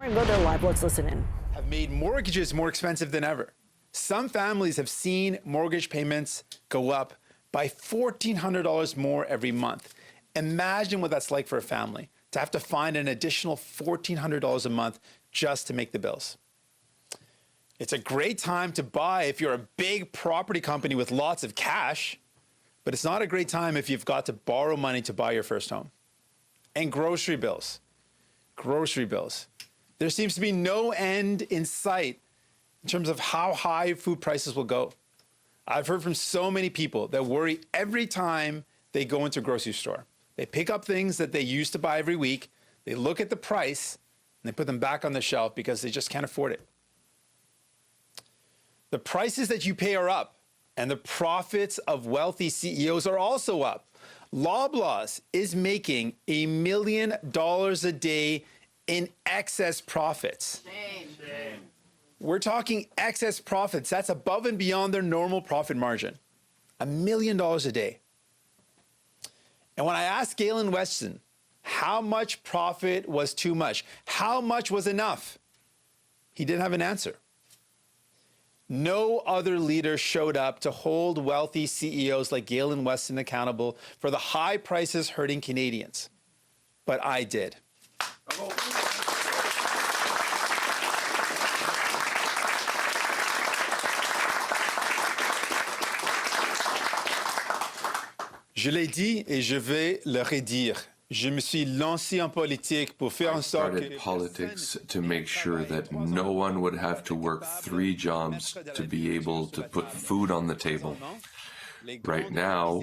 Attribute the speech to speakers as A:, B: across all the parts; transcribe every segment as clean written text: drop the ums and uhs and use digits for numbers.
A: Go there live. Let's listen in.
B: Have made mortgages more expensive than ever. Some families have seen mortgage payments go up by $1,400 more every month. Imagine what that's like for a family to have to find an additional $1,400 a month just to make the bills. It's a great time to buy if you're a big property company with lots of cash, but it's not a great time if you've got to borrow money to buy your first home. And grocery bills. Grocery bills. There seems to be no end in sight in terms of how high food prices will go. I've heard from so many people that worry every time they go into a grocery store. They pick up things that they used to buy every week, they look at the price, and they put them back on the shelf because they just can't afford it. The prices that you pay are up, and the profits of wealthy CEOs are also up. Loblaws is making $1 million a day in excess profits.
C: Shame.
B: We're talking excess profits. That's above and beyond their normal profit margin. $1 million a day. And when I asked Galen Weston how much profit was too much, how much was enough, he didn't have an answer. No other leader showed up to hold wealthy CEOs like Galen Weston accountable for the high prices hurting Canadians. But I did. Bravo. Je l'ai dit et je vais le redire. Je me suis lancé en politique pour faire en sorte que
D: politics to make sure that no one would have to work 3 jobs to be able to put food on the table. Right now,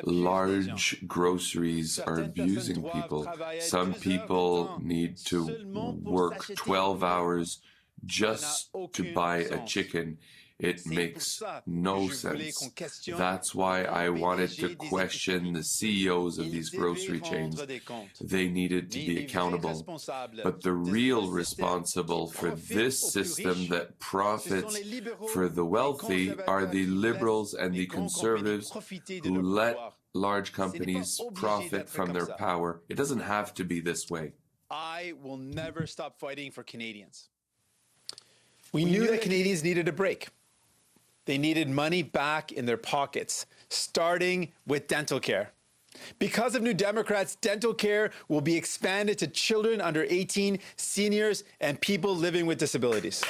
D: large groceries are abusing people. Some people need to work 12 hours just to buy a chicken. It makes no sense. That's why I wanted to question the CEOs of these grocery chains. They needed to be accountable. But the real responsible for this system that profits for the wealthy are the liberals and the conservatives who let large companies profit from their power. It doesn't have to be this way.
B: I will never stop fighting for Canadians. We knew that Canadians needed a break. They needed money back in their pockets, starting with dental care. Because of New Democrats, dental care will be expanded to children under 18, seniors, and people living with disabilities.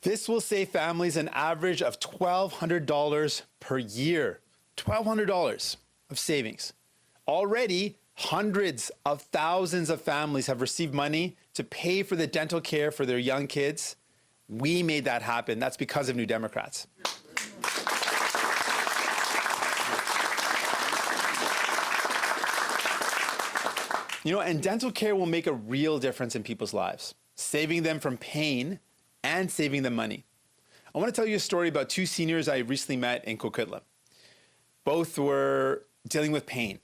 B: This will save families an average of $1,200 per year. $1,200 of savings. Already, hundreds of thousands of families have received money to pay for the dental care for their young kids. We made that happen. That's because of New Democrats. And dental care will make a real difference in people's lives, saving them from pain and saving them money. I want to tell you a story about 2 seniors I recently met in Coquitlam. Both were dealing with pain.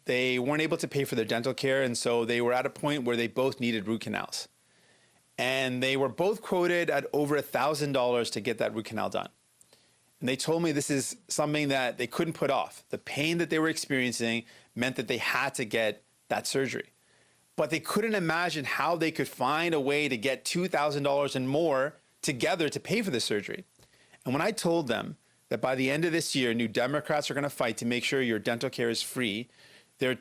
B: They weren't able to pay for their dental care, and so they were at a point where they both needed root canals. And they were both quoted at over $1,000 to get that root canal done. And they told me this is something that they couldn't put off. The pain that they were experiencing meant that they had to get that surgery. But they couldn't imagine how they could find a way to get $2,000 and more together to pay for the surgery. And when I told them that by the end of this year, New Democrats are going to fight to make sure your dental care is free, their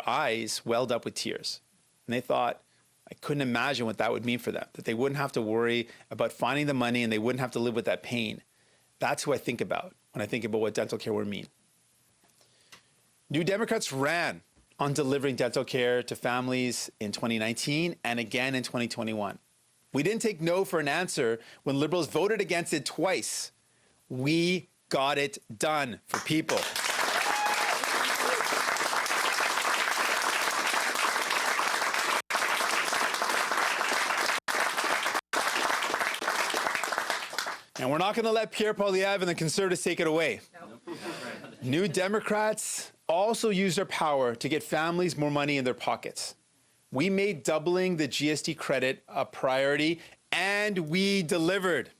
B: eyes welled up with tears. And they thought, I couldn't imagine what that would mean for them, that they wouldn't have to worry about finding the money and they wouldn't have to live with that pain. That's who I think about when I think about what dental care would mean. New Democrats ran on delivering dental care to families in 2019 and again in 2021. We didn't take no for an answer when Liberals voted against it twice. We got it done for people. And we're not going to let Pierre Poilievre and the Conservatives take it away. New Democrats also use their power to get families more money in their pockets. We made doubling the GST credit a priority, and we delivered.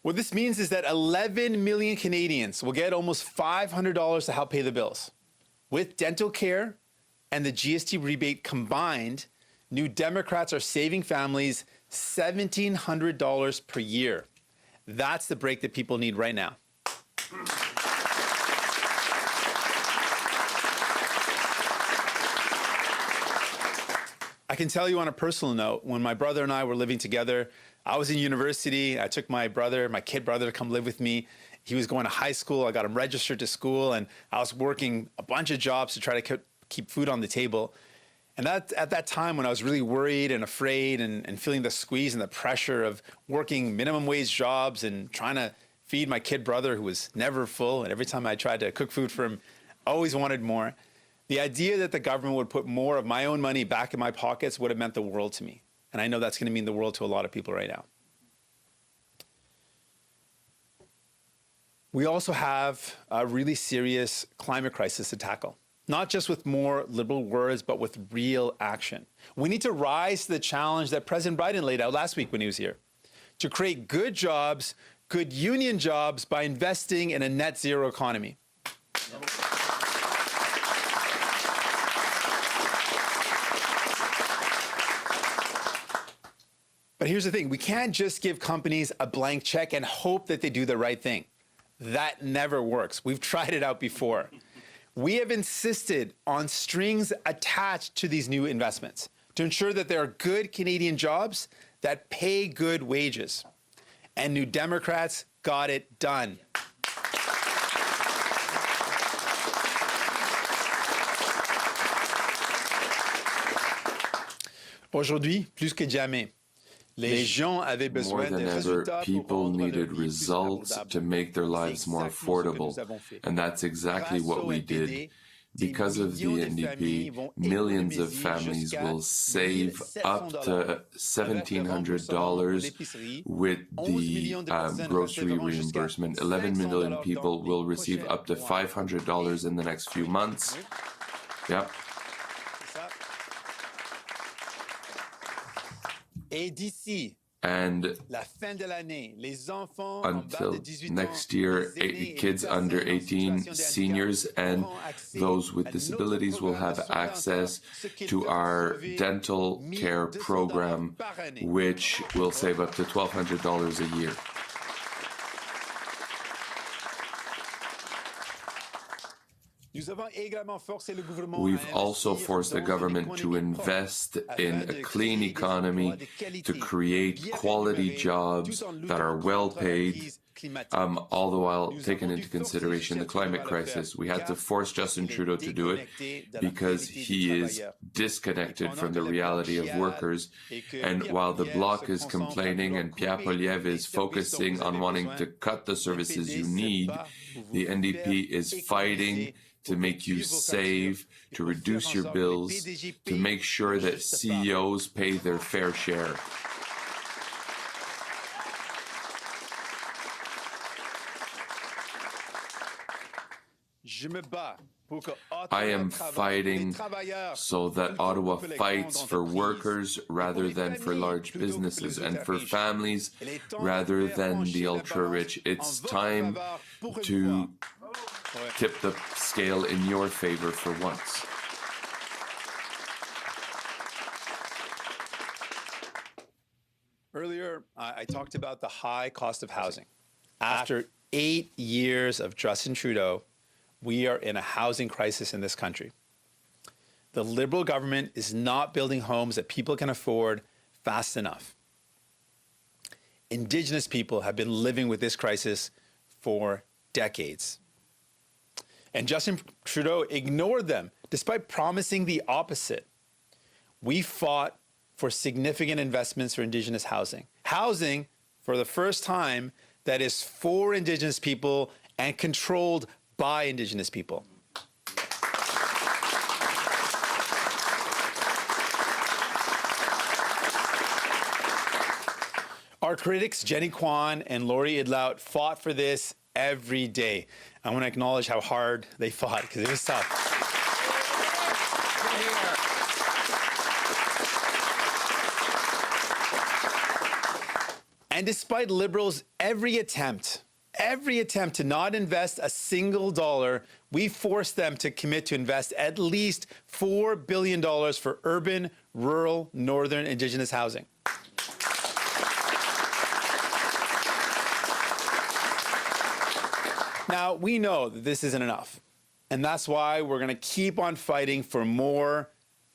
B: What this means is that 11 million Canadians will get almost $500 to help pay the bills. With dental care and the GST rebate combined, New Democrats are saving families $1,700 per year. That's the break that people need right now. I can tell you on a personal note, when my brother and I were living together, I was in university. I took my kid brother, to come live with me. He was going to high school. I got him registered to school, and I was working a bunch of jobs to try to keep food on the table. And at that time, when I was really worried and afraid and feeling the squeeze and the pressure of working minimum wage jobs and trying to feed my kid brother, who was never full, and every time I tried to cook food for him, I always wanted more. The idea that the government would put more of my own money back in my pockets would have meant the world to me. And I know that's going to mean the world to a lot of people right now. We also have a really serious climate crisis to tackle, not just with more liberal words, but with real action. We need to rise to the challenge that President Biden laid out last week when he was here, to create good jobs, good union jobs, by investing in a net zero economy. But here's the thing, we can't just give companies a blank check and hope that they do the right thing. That never works. We've tried it out before. We have insisted on strings attached to these new investments to ensure that there are good Canadian jobs that pay good wages. And New Democrats got it done. Aujourd'hui, plus que jamais,
D: more than ever, people needed results to make their lives more affordable. And that's exactly what we did. Because of the NDP, millions of families will save up to $1,700 with the grocery reimbursement. 11 million people will receive up to $500 in the next few months. Yep. And until next year, kids under 18, seniors, and those with disabilities will have access to our dental care program, which will save up to $1,200 a year. We've also forced the government to invest in a clean economy, to create quality jobs that are well paid, all the while taking into consideration the climate crisis. We had to force Justin Trudeau to do it because he is disconnected from the reality of workers. And while the Bloc is complaining and Pierre Poilievre is focusing on wanting to cut the services you need, the NDP is fighting to make you save, to reduce your bills, to make sure that CEOs pay their fair share. I am fighting so that Ottawa fights for workers rather than for large businesses, and for families rather than the ultra-rich. It's time to tip the scale in your favor for once.
B: Earlier, I talked about the high cost of housing. After 8 years of Justin Trudeau, we are in a housing crisis in this country. The Liberal government is not building homes that people can afford fast enough. Indigenous people have been living with this crisis for decades. And Justin Trudeau ignored them, despite promising the opposite. We fought for significant investments for Indigenous housing. Housing, for the first time, that is for Indigenous people and controlled by Indigenous people. Our critics, Jenny Kwan and Laurie Idlout, fought for this every day. I want to acknowledge how hard they fought because it was tough. And despite Liberals' every attempt to not invest a single dollar, we forced them to commit to invest at least $4 billion for urban, rural, northern Indigenous housing. Now, we know that this isn't enough, and that's why we're going to keep on fighting for more,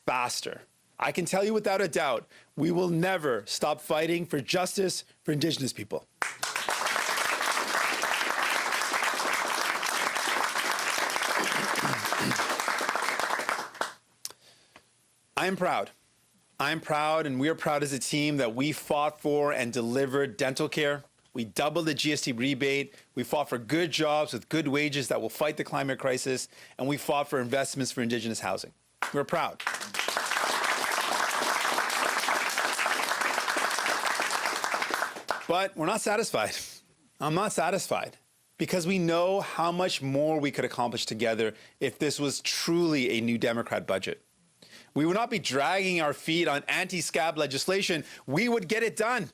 B: faster. I can tell you without a doubt, we will never stop fighting for justice for Indigenous people. I'm proud. I'm proud, and we're proud as a team that we fought for and delivered dental care. We doubled the GST rebate. We fought for good jobs with good wages that will fight the climate crisis. And we fought for investments for Indigenous housing. We're proud. But we're not satisfied. I'm not satisfied because we know how much more we could accomplish together if this was truly a New Democrat budget. We would not be dragging our feet on anti-scab legislation. We would get it done.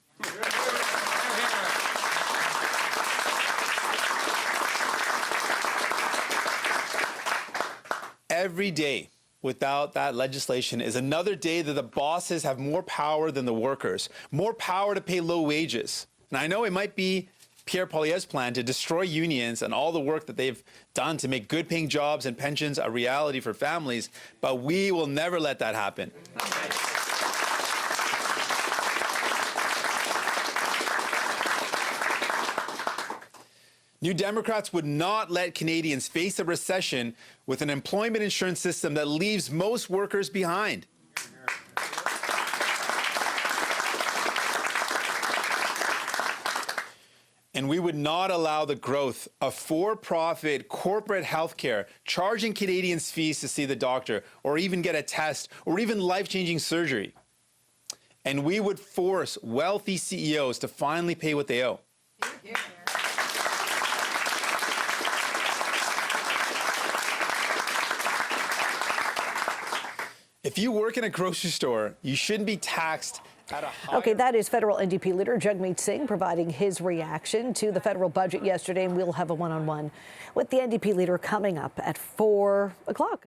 B: Every day without that legislation is another day that the bosses have more power than the workers, more power to pay low wages. And I know it might be Pierre Poilievre's plan to destroy unions and all the work that they've done to make good-paying jobs and pensions a reality for families, but we will never let that happen. New Democrats would not let Canadians face a recession with an employment insurance system that leaves most workers behind. And we would not allow the growth of for-profit corporate healthcare, charging Canadians fees to see the doctor, or even get a test, or even life-changing surgery. And we would force wealthy CEOs to finally pay what they owe. If you work in a grocery store, you shouldn't be taxed at a higher...
A: Okay, that is federal NDP leader Jagmeet Singh providing his reaction to the federal budget yesterday, and we'll have a one-on-one with the NDP leader coming up at 4 o'clock.